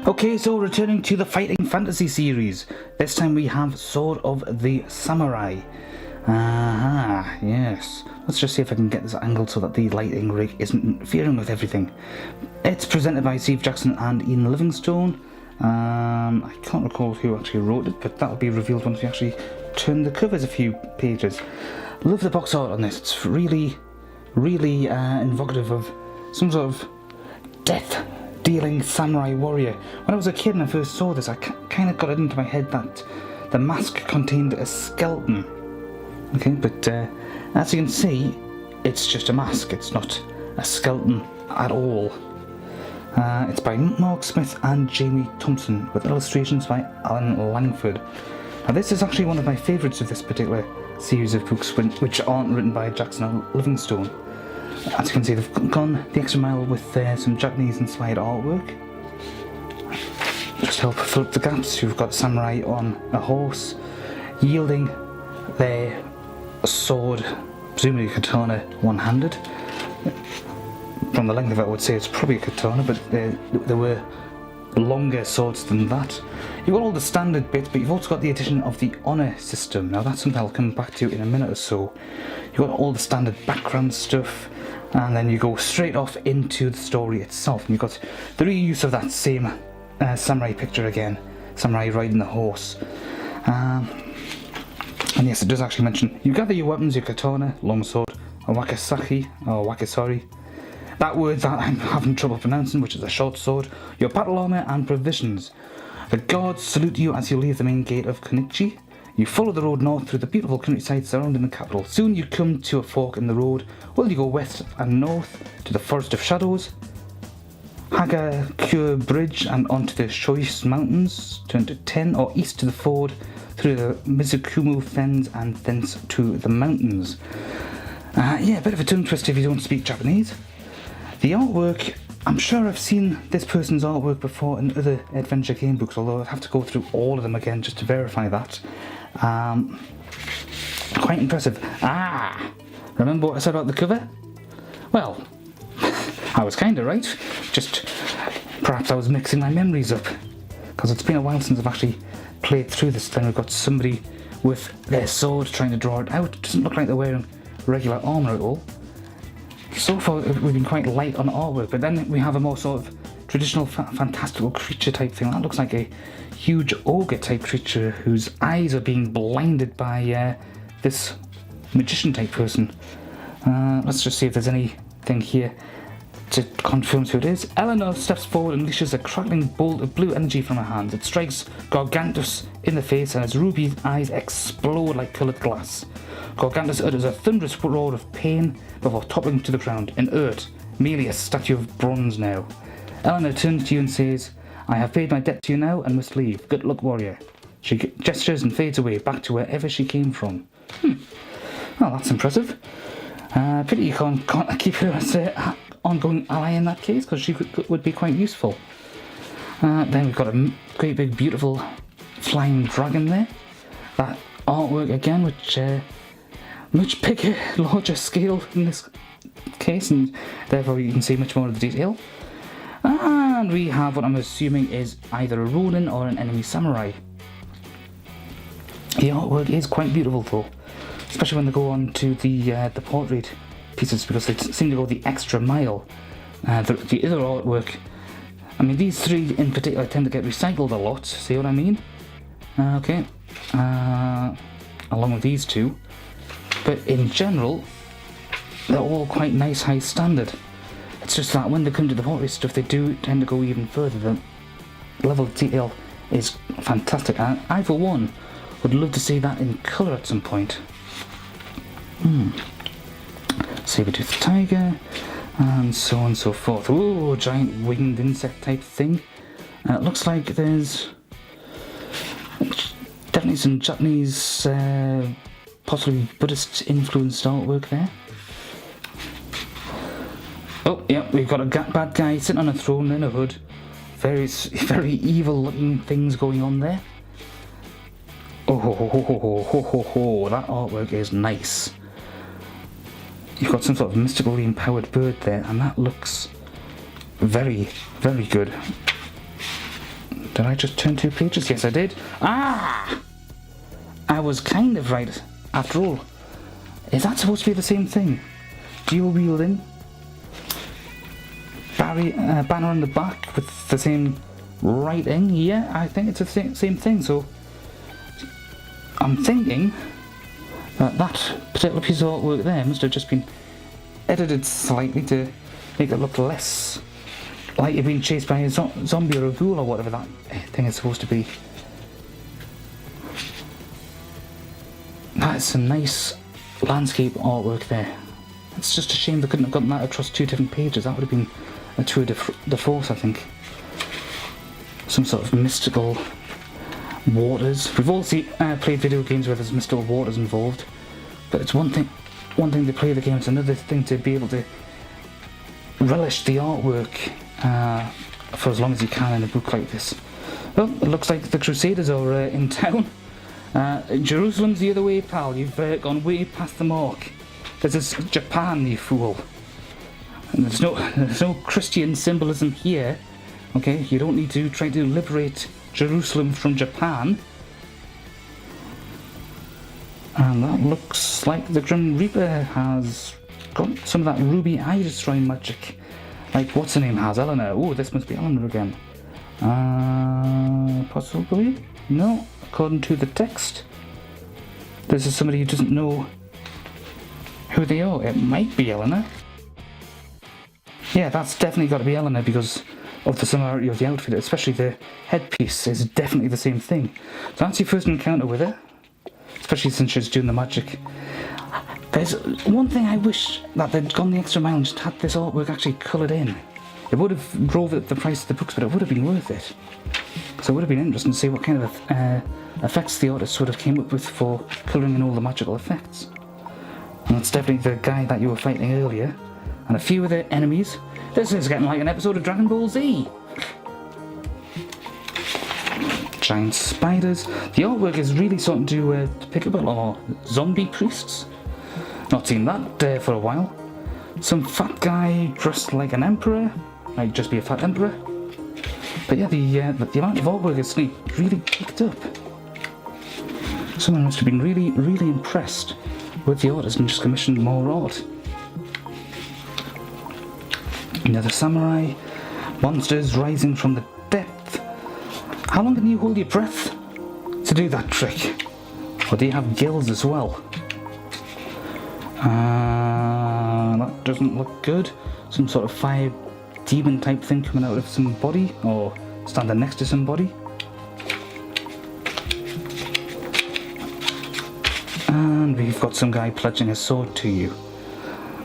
Okay, so returning to the Fighting Fantasy series. This time we have Sword of the Samurai. Yes. Let's just see if I can get this angled so that the lighting rig isn't interfering with everything. It's presented by Steve Jackson and Ian Livingstone. I can't recall who actually wrote it, but that'll be revealed once we actually turn the covers a few pages. Love the box art on this. It's really evocative of some sort of death-dealing samurai warrior. When I was a kid and I first saw this, I kind of got it into my head that the mask contained a skeleton. Okay, but as you can see, it's just a mask. It's not a skeleton at all. It's by Mark Smith and Jamie Thompson, with illustrations by Alan Langford. Now this is actually one of my favourites of this particular series of books, which aren't written by Jackson or Livingstone. As you can see, they've gone the extra mile with some Japanese-inspired artwork. Just to help fill up the gaps, you've got samurai on a horse, yielding their sword, presumably a katana, one-handed. From the length of it, I would say it's probably a katana, but there were longer swords than that. You've got all the standard bits, but you've also got the addition of the honour system. Now that's something I'll come back to in a minute or so. You've got all the standard background stuff, and then you go straight off into the story itself. And you've got the reuse of that same samurai picture again, samurai riding the horse. And yes, it does actually mention, you gather your weapons, your katana, longsword, a wakasaki, or wakasari, that word that I'm having trouble pronouncing, which is a short sword, your battle armour and provisions. The guards salute you as you leave the main gate of Konichi. You follow the road north through the beautiful countryside surrounding the capital. Soon you come to a fork in the road. Will you go west and north to the Forest of Shadows, Hagakure Bridge and onto the Shoi's Mountains, turn to 10, or east to the ford through the Mizukumu Fens and thence to the mountains. Yeah, a bit of a tongue twister if you don't speak Japanese. The artwork, I'm sure I've seen this person's artwork before in other adventure game books, although I'd have to go through all of them again just to verify that. Quite impressive. Remember what I said about the cover? Well, I was kind of right, just perhaps I was mixing my memories up, because it's been a while since I've actually played through this. Then we've got somebody with their sword trying to draw it out. It doesn't look like they're wearing regular armour at all. So far we've been quite light on artwork, but then we have a more sort of traditional fantastical creature type thing. That looks like a huge ogre type creature whose eyes are being blinded by this magician type person. Let's just see if there's anything here to confirm who it is. Eleanor steps forward and unleashes a crackling bolt of blue energy from her hands. It strikes Gargantus in the face and its ruby eyes explode like coloured glass. Gargantus utters a thunderous roar of pain before toppling to the ground, inert, merely a statue of bronze now. Eleanor turns to you and says, I have paid my debt to you now and must leave. Good luck, warrior. She gestures and fades away, back to wherever she came from. Well, that's impressive. Pity you can't keep her as an ongoing ally in that case, because she would be quite useful. Then we've got a great big beautiful flying dragon there. That artwork again, which much bigger, larger scale in this case, and therefore you can see much more of the detail. And we have what I'm assuming is either a Ronin or an enemy samurai. The artwork is quite beautiful though, especially when they go on to the portrait pieces, because they seem to go the extra mile. The other artwork, I mean these three in particular tend to get recycled a lot, see what I mean? Okay, along with these two. But in general, they're all quite nice, high standard. It's just that when they come to the portrait stuff, they do tend to go even further. The level of detail is fantastic, and I, for one, would love to see that in colour at some point. Saber-toothed tiger, and so on and so forth. Ooh, giant winged insect type thing. It looks like there's definitely some Japanese, possibly Buddhist influenced artwork there. Oh, yeah, we've got a bad guy sitting on a throne in a hood. Very evil looking things going on there. Oh, that artwork is nice. You've got some sort of mystically empowered bird there, and that looks very, very good. Did I just turn 2 pages? Yes, I did. Ah! I was kind of right, after all. Is that supposed to be the same thing? Dual wielding? Banner on the back with the same writing? Yeah, I think it's the same thing, so... I'm thinking that particular piece of artwork there must have just been edited slightly to make it look less like you're being chased by a zombie or a ghoul or whatever that thing is supposed to be. That's some nice landscape artwork there. It's just a shame they couldn't have gotten that across 2 different pages. That would have been a tour de force, I think. Some sort of mystical waters. We've all played video games where there's mystical waters involved, but it's one thing to play the game, it's another thing to be able to relish the artwork for as long as you can in a book like this. Well, it looks like the Crusaders are in town. Jerusalem's the other way, pal. You've gone way past the mark. This is Japan, you fool. And there's no Christian symbolism here. Okay, you don't need to try to liberate Jerusalem from Japan. And that looks like the Grim Reaper has got some of that ruby eye destroying magic. Like, what's her name has? Eleanor. Oh, this must be Eleanor again. Possibly? No, according to the text. This is somebody who doesn't know who they are. It might be Eleanor. Yeah, that's definitely got to be Eleanor because of the similarity of the outfit, especially the headpiece is definitely the same thing. So that's your first encounter with her, especially since she's doing the magic. There's one thing I wish that they'd gone the extra mile and just had this artwork actually coloured in. It would have drove up the price of the books, but it would have been worth it. So it would have been interesting to see what kind of effects the artist would have came up with for colouring in all the magical effects. And that's definitely the guy that you were fighting earlier, and a few of the enemies. This is getting like an episode of Dragon Ball Z. Giant spiders. The artwork is really starting to pick up a lot more. Zombie priests. Not seen that for a while. Some fat guy dressed like an emperor. Might just be a fat emperor. But yeah, the amount of artwork is really picked up. Someone must have been really, really impressed with the artist and just commissioned more art. Another samurai. Monsters rising from the depth. How long can you hold your breath to do that trick? Or do you have gills as well? That doesn't look good. Some sort of fire demon type thing coming out of somebody, or standing next to somebody. And we've got some guy pledging his sword to you.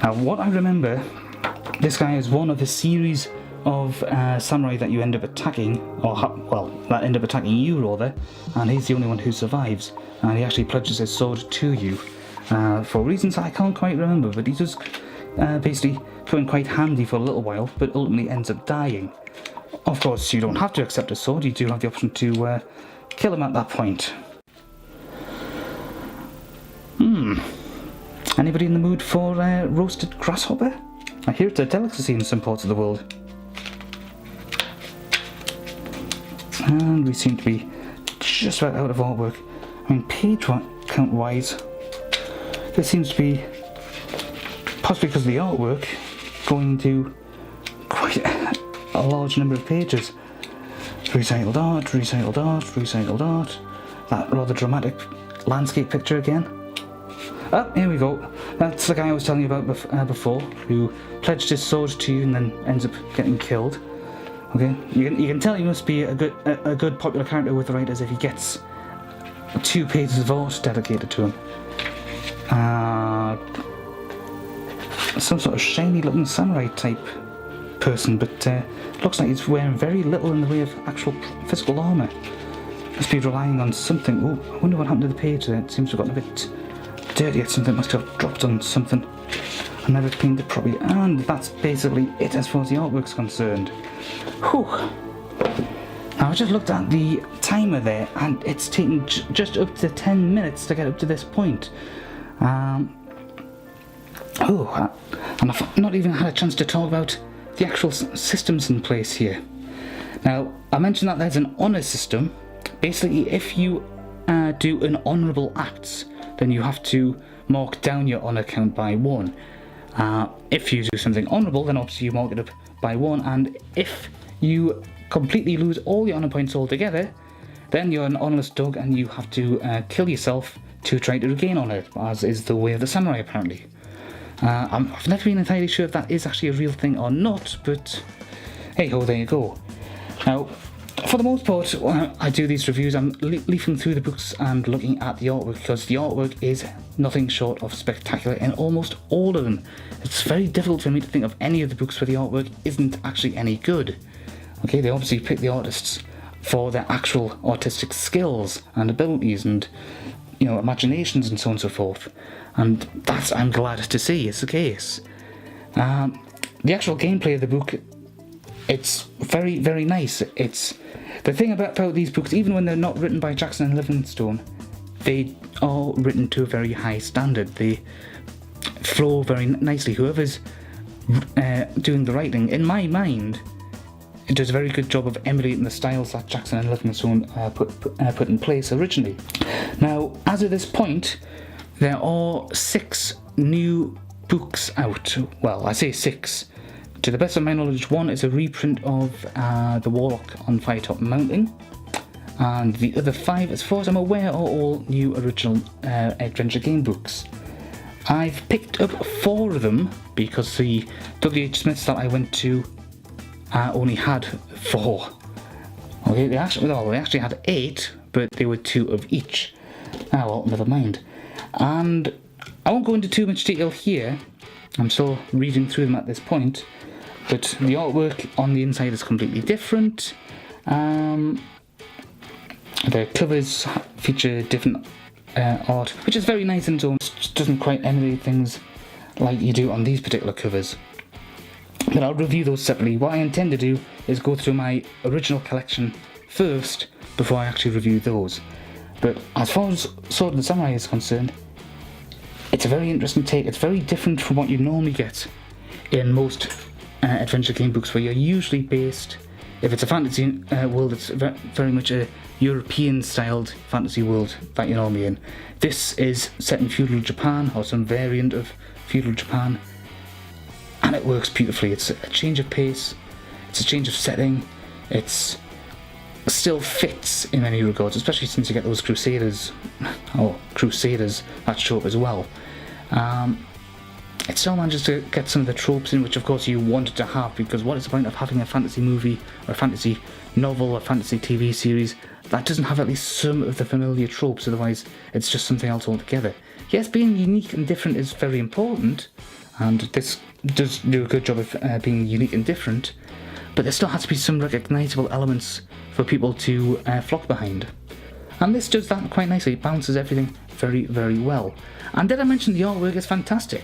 Now, what I remember, this guy is one of a series of samurai that you end up attacking, that end up attacking you rather, and he's the only one who survives, and he actually pledges his sword to you for reasons I can't quite remember, but he does basically come in quite handy for a little while, but ultimately ends up dying. Of course, you don't have to accept his sword, you do have the option to kill him at that point. Anybody in the mood for roasted grasshopper? I hear it's a delicacy in some parts of the world. And we seem to be just about out of artwork. I mean, page count wise, this seems to be, possibly because of the artwork, going to quite a large number of pages. Recycled art, recycled art, recycled art. That rather dramatic landscape picture again. Oh, here we go. That's the guy I was telling you about before, who pledged his sword to you and then ends up getting killed. Okay, you can tell he must be a good popular character with the writers if he gets 2 pages of art dedicated to him. Some sort of shiny looking samurai type person, but looks like he's wearing very little in the way of actual physical armour. Must be relying on something. Oh, I wonder what happened to the page there. It seems to have gotten a bit dirty. Something must have dropped on something. I never cleaned it properly, and that's basically it as far as the artwork's concerned. Whew. Now I just looked at the timer there, and it's taken just up to 10 minutes to get up to this point. And I've not even had a chance to talk about the actual systems in place here. Now, I mentioned that there's an honour system. Basically, if you do an honourable act, then you have to mark down your honour count by 1. If you do something honourable, then obviously you mark it up by 1, and if you completely lose all your honour points altogether, then you're an honourless dog and you have to kill yourself to try to regain honour, as is the way of the samurai apparently. I've never been entirely sure if that is actually a real thing or not, but hey ho, there you go. Now, for the most part, when I do these reviews, I'm leafing through the books and looking at the artwork, because the artwork is nothing short of spectacular in almost all of them. It's very difficult for me to think of any of the books where the artwork isn't actually any good. Okay, they obviously pick the artists for their actual artistic skills and abilities and, you know, imaginations and so on and so forth. And that, I'm glad to see, is the case. The actual gameplay of the book, it's very, very nice. It's the thing about these books, even when they're not written by Jackson and Livingstone, they are written to a very high standard. They flow very nicely. Whoever's doing the writing, in my mind, it does a very good job of emulating the styles that Jackson and Livingstone put in place originally. Now, as of this point, there are 6 new books out. Well, I say 6. To the best of my knowledge, 1 is a reprint of The Warlock on Firetop Mountain, and the other 5, as far as I'm aware, are all new original adventure game books. I've picked up 4 of them because the W.H. Smiths that I went to only had 4. Okay, they actually had 8, but they were 2 of each. Well, never mind. And I won't go into too much detail here. I'm still reading through them at this point. But the artwork on the inside is completely different. The covers feature different art, which is very nice in its own. It doesn't quite emulate things like you do on these particular covers. But I'll review those separately. What I intend to do is go through my original collection first before I actually review those. But as far as Sword and Samurai is concerned, it's a very interesting take. It's very different from what you normally get in most adventure game books, where you're usually based, if it's a fantasy world, it's very much a European styled fantasy world that you're normally in. This is set in feudal Japan, or some variant of feudal Japan, and it works beautifully. It's a change of pace, it's a change of setting, it's still fits in many regards, especially since you get those crusaders that show up as well. It still manages to get some of the tropes in, which of course you wanted to have, because what is the point of having a fantasy movie or a fantasy novel or fantasy TV series that doesn't have at least some of the familiar tropes? Otherwise it's just something else altogether. Yes, being unique and different is very important, and this does do a good job of being unique and different, but there still has to be some recognisable elements for people to flock behind. And this does that quite nicely. It balances everything very, very well. And did I mention the artwork is fantastic?